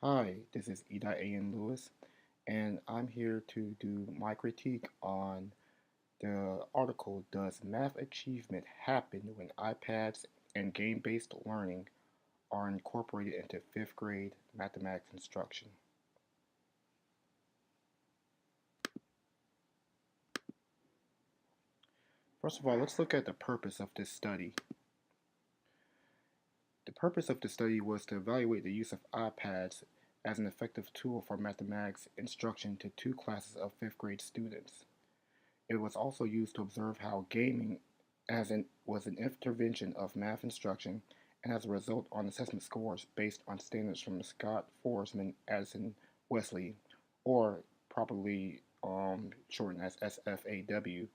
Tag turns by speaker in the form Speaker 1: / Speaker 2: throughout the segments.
Speaker 1: Hi, this is Idot-Enyin Lewis, and I'm here to do my critique on the article Does Math Achievement Happen When iPads and Game-Based Learning Are Incorporated into 5th Grade Mathematics Instruction? First of all, let's look at the purpose of this study. The purpose of the study was to evaluate the use of iPads as an effective tool for mathematics instruction to two classes of 5th grade students. It was also used to observe how gaming was an intervention of math instruction and as a result on assessment scores based on standards from Scott, Forsman, Addison, Wesley, or properly shortened as SFAW,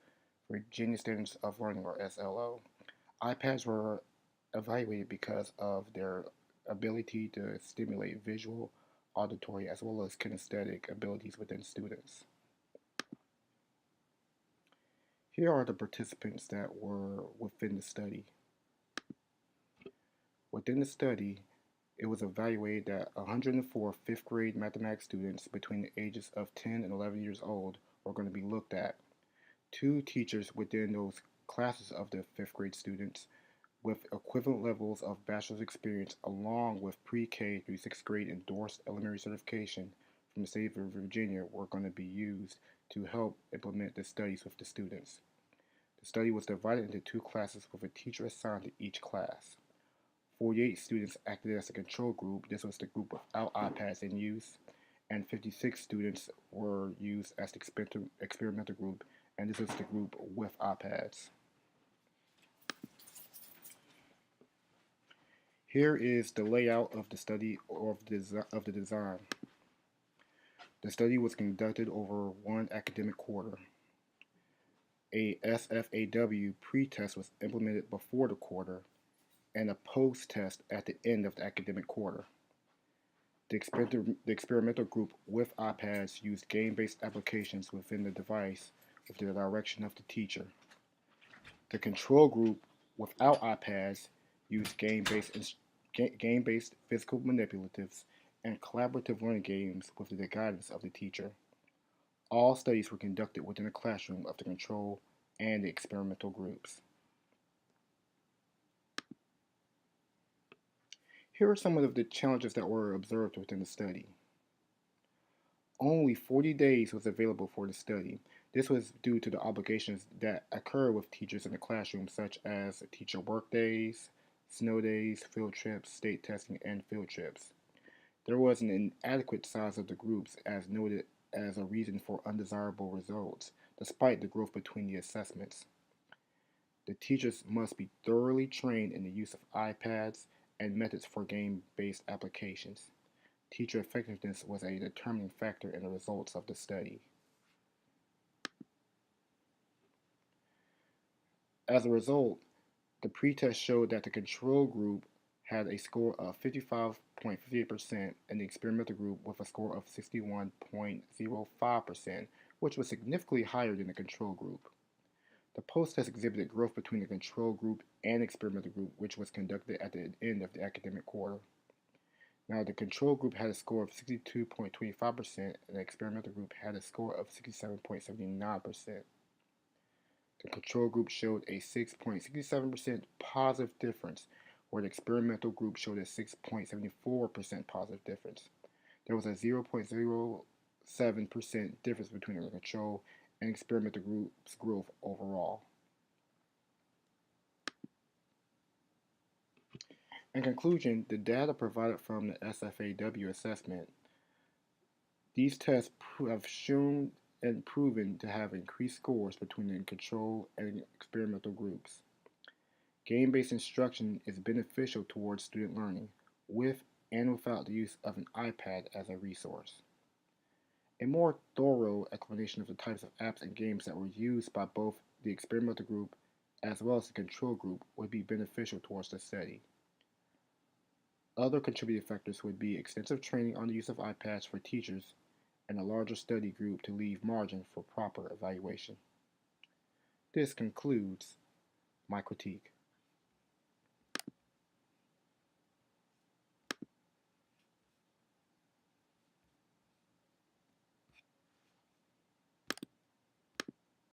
Speaker 1: Virginia Standards of Learning or SLO. iPads were evaluated because of their ability to stimulate visual, auditory, as well as kinesthetic abilities within students. Here are the participants that were within the study. Within the study, it was evaluated that 104 fifth grade mathematics students between the ages of 10 and 11 years old were going to be looked at. Two teachers within those classes of the fifth grade students with equivalent levels of bachelor's experience along with pre-K through 6th grade endorsed elementary certification from the state of Virginia were going to be used to help implement the studies with the students. The study was divided into two classes with a teacher assigned to each class. 48 students acted as a control group. This was the group without iPads in use. And 56 students were used as the experimental group, and this was the group with iPads. Here is the layout of the study of the design. The study was conducted over one academic quarter. A SFAW pretest was implemented before the quarter, and a post-test at the end of the academic quarter. The experimental group with iPads used game-based applications within the device with the direction of the teacher. The control group without iPads used game-based physical manipulatives and collaborative learning games with the guidance of the teacher. All studies were conducted within the classroom of the control and the experimental groups. Here are some of the challenges that were observed within the study. Only 40 days was available for the study. This was due to the obligations that occur with teachers in the classroom, such as teacher work days, snow days, field trips, state testing, and field trips. There was an inadequate size of the groups as noted as a reason for undesirable results, despite the growth between the assessments. The teachers must be thoroughly trained in the use of iPads and methods for game-based applications. Teacher effectiveness was a determining factor in the results of the study. As a result, the pretest showed that the control group had a score of 55.58% and the experimental group with a score of 61.05%, which was significantly higher than the control group. The post-test exhibited growth between the control group and experimental group, which was conducted at the end of the academic quarter. Now, the control group had a score of 62.25%, and the experimental group had a score of 67.79%. The control group showed a 6.67% positive difference, where the experimental group showed a 6.74% positive difference. There was a 0.07% difference between the control and experimental group's growth overall. In conclusion, the data provided from the SFAW assessment, these tests have shown and proven to have increased scores between the control and experimental groups. Game-based instruction is beneficial towards student learning, with and without the use of an iPad as a resource. A more thorough explanation of the types of apps and games that were used by both the experimental group as well as the control group would be beneficial towards the study. Other contributing factors would be extensive training on the use of iPads for teachers and a larger study group to leave margin for proper evaluation. This concludes my critique.